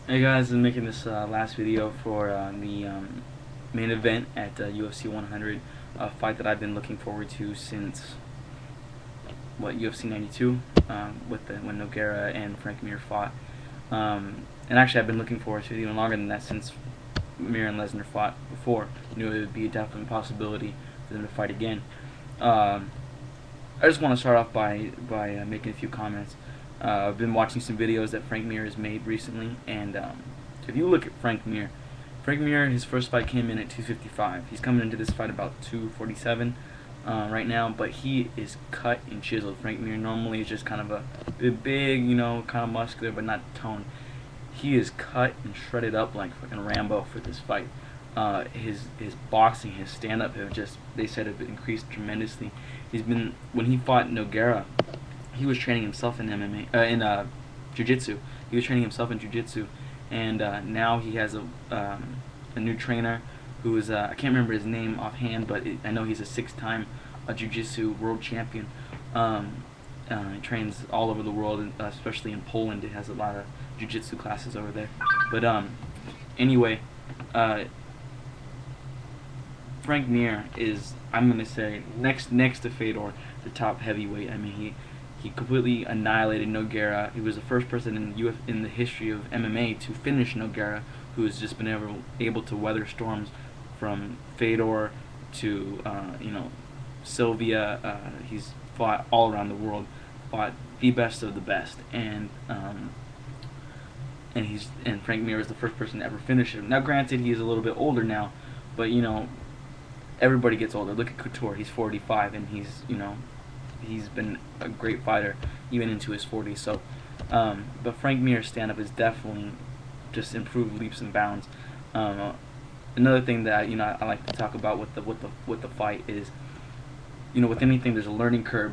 Hey guys, I'm making this last video for the main event at UFC 100, a fight that I've been looking forward to since UFC 92, when Nogueira and Frank Mir fought. And actually, I've been looking forward to it even longer than that, since Mir and Lesnar fought before. Knew it would be a definite possibility for them to fight again. I just want to start off by making a few comments. I've been watching some videos that Frank Mir has made recently, and if you look at Frank Mir, his first fight came in at 255. He's coming into this fight about 247 right now, but he is cut and chiseled. Frank Mir normally is just kind of a big, kind of muscular, but not toned. He is cut and shredded up like fucking Rambo for this fight. His boxing, his stand-up they said have increased tremendously. When he fought Nogueira, he was training himself in MMA, jiu-jitsu. He was training himself in jiu-jitsu, and now he has a new trainer who is, I can't remember his name offhand, but I know he's a 6-time jiu-jitsu world champion. He trains all over the world, especially in Poland. It has a lot of jiu-jitsu classes over there. But anyway, Frank Mir is, I'm gonna say, next to Fedor, the top heavyweight. I mean, he completely annihilated Nogueira. He was the first person in the history of MMA to finish Nogueira, who has just been able to weather storms from Fedor to Sylvia. He's fought all around the world, fought the best of the best, and Frank Mir is the first person to ever finish him. Now, granted, he's a little bit older now, but everybody gets older. Look at Couture; he's 45, and he's been a great fighter even into his 40s. So, but Frank Mir's stand-up is definitely just improved leaps and bounds. Another thing that I like to talk about with the fight is, with anything there's a learning curve.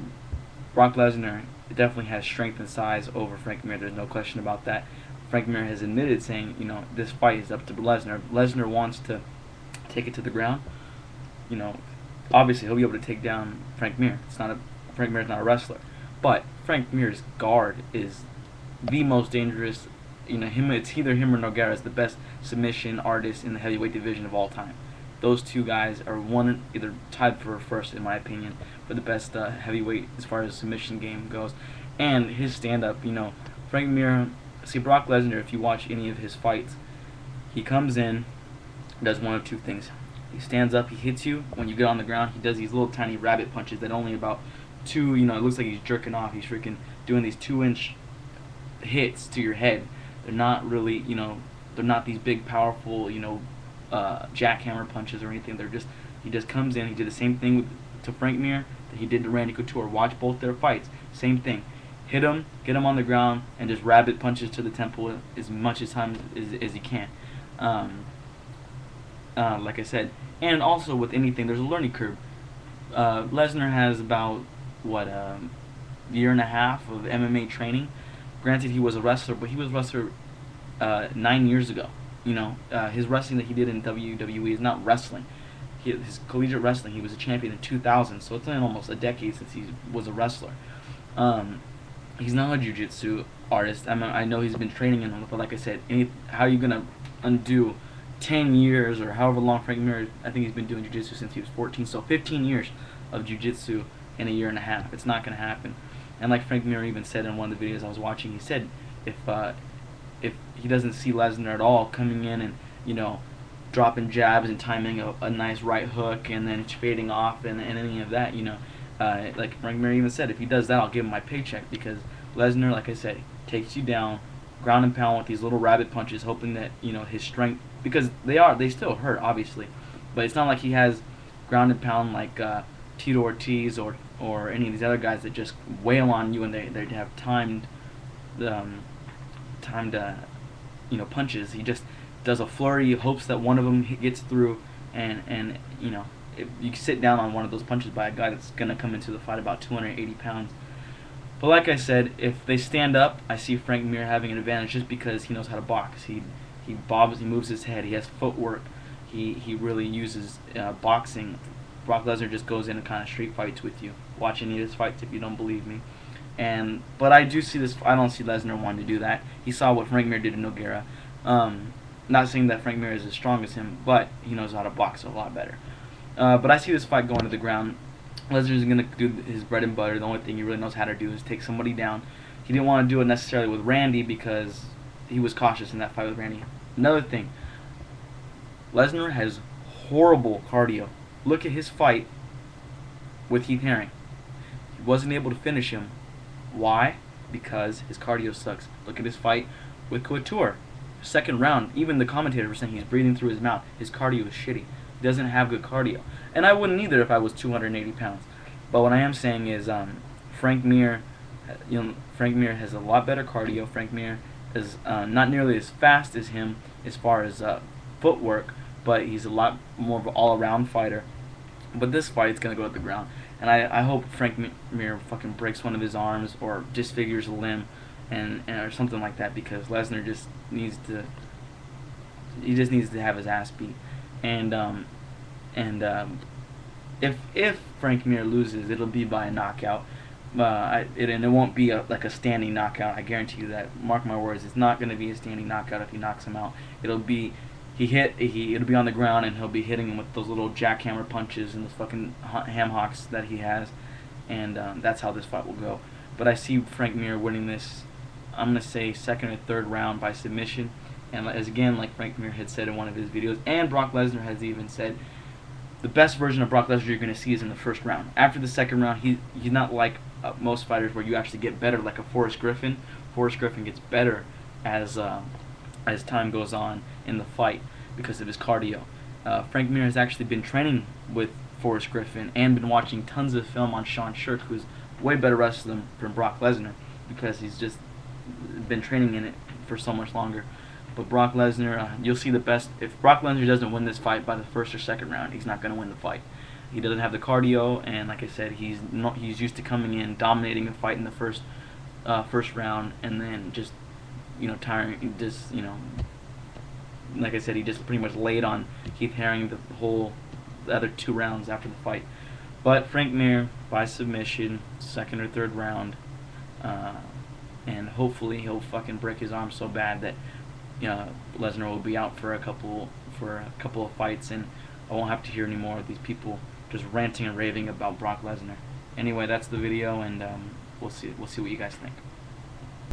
Brock Lesnar definitely has strength and size over Frank Mir. There's no question about that. Frank Mir has admitted, saying, this fight is up to Lesnar. Lesnar wants to take it to the ground. Obviously he'll be able to take down Frank Mir. Frank Mir is not a wrestler, but Frank Mir's guard is the most dangerous. It's either him or Nogueira is the best submission artist in the heavyweight division of all time. Those two guys are either tied for first, in my opinion, for the best heavyweight as far as submission game goes. And his stand-up, Frank Mir. See, Brock Lesnar, if you watch any of his fights, he comes in, does one of two things. He stands up, he hits you. When you get on the ground, he does these little tiny rabbit punches that only about it looks like he's jerking off. He's freaking doing these 2-inch hits to your head. They're not really, they're not these big, powerful, jackhammer punches or anything. He just comes in. He did the same thing to Frank Mir that he did to Randy Couture. Watch both their fights. Same thing. Hit him, get him on the ground, and just rabbit punches to the temple as much as time as he can. Like I said, and also with anything, there's a learning curve. Lesnar has about year and a half of MMA training. Granted, he was a wrestler, but he was a wrestler 9 years ago. His wrestling that he did in WWE is not wrestling. His collegiate wrestling, he was a champion in 2000, so it's been almost a decade since he was a wrestler. He's not a jiu-jitsu artist. I know he's been training in him, but like I said, how are you gonna undo 10 years or however long Frank Mir? I think he's been doing jiu-jitsu since he was 14, so 15 years of jiu-jitsu in a year and a half. It's not gonna happen. And like Frank Mir even said in one of the videos I was watching, he said if he doesn't see Lesnar at all coming in and dropping jabs and timing a nice right hook and then fading off and any of that, like Frank Mir even said, if he does that, I'll give him my paycheck, because Lesnar, like I said, takes you down, ground and pound with these little rabbit punches, hoping that his strength, because they still hurt obviously, but it's not like he has ground and pound like Tito Ortiz or any of these other guys that just wail on you and they have timed punches. He just does a flurry, hopes that one of them gets through, and if you sit down on one of those punches by a guy that's gonna come into the fight about 280 pounds. But like I said, if they stand up, I see Frank Mir having an advantage just because he knows how to box. He bobs, he moves his head, he has footwork, he really uses boxing. Brock Lesnar just goes in and kind of street fights with you. Watch any of his fights if you don't believe me. But I do see this. I don't see Lesnar wanting to do that. He saw what Frank Mir did to Nogueira. Not saying that Frank Mir is as strong as him, but he knows how to box a lot better. But I see this fight going to the ground. Lesnar's going to do his bread and butter. The only thing he really knows how to do is take somebody down. He didn't want to do it necessarily with Randy because he was cautious in that fight with Randy. Another thing, Lesnar has horrible cardio. Look at his fight with Heath Herring. He wasn't able to finish him. Why? Because his cardio sucks. Look at his fight with Couture. Second round, even the commentators were saying he's breathing through his mouth. His cardio is shitty. He doesn't have good cardio. And I wouldn't either if I was 280 pounds. But what I am saying is Frank Mir, Frank Mir has a lot better cardio. Frank Mir is not nearly as fast as him as far as footwork, but he's a lot more of an all-around fighter. But this fight is going to go at the ground. And I hope Frank Mir fucking breaks one of his arms or disfigures a limb and or something like that, because Lesnar just needs to have his ass beat. And if Frank Mir loses, it'll be by a knockout. And it won't be like a standing knockout. I guarantee you that. Mark my words, it's not going to be a standing knockout if he knocks him out. It'll be it'll be on the ground, and he'll be hitting him with those little jackhammer punches and the fucking ham hocks that he has, and that's how this fight will go. But I see Frank Mir winning this. I'm gonna say second or third round by submission, and as again, like Frank Mir had said in one of his videos, and Brock Lesnar has even said, the best version of Brock Lesnar you're gonna see is in the first round. After the second round, he's not like most fighters where you actually get better, like a Forrest Griffin. Forrest Griffin gets better as time goes on in the fight because of his cardio. Frank Mir has actually been training with Forrest Griffin and been watching tons of film on Sean Sherk, who's way better wrestler than Brock Lesnar, because he's just been training in it for so much longer. But Brock Lesnar, you'll see the best. If Brock Lesnar doesn't win this fight by the first or second round, he's not going to win the fight. He doesn't have the cardio, and like I said, he's used to coming in, dominating a fight in the first round, and then just tiring. Just like I said, he just pretty much laid on Heath Herring the other 2 rounds after the fight. But Frank Mir by submission, second or third round, and hopefully he'll fucking break his arm so bad that Lesnar will be out for a couple of fights, and I won't have to hear any more of these people just ranting and raving about Brock Lesnar. Anyway, that's the video, and we'll see what you guys think.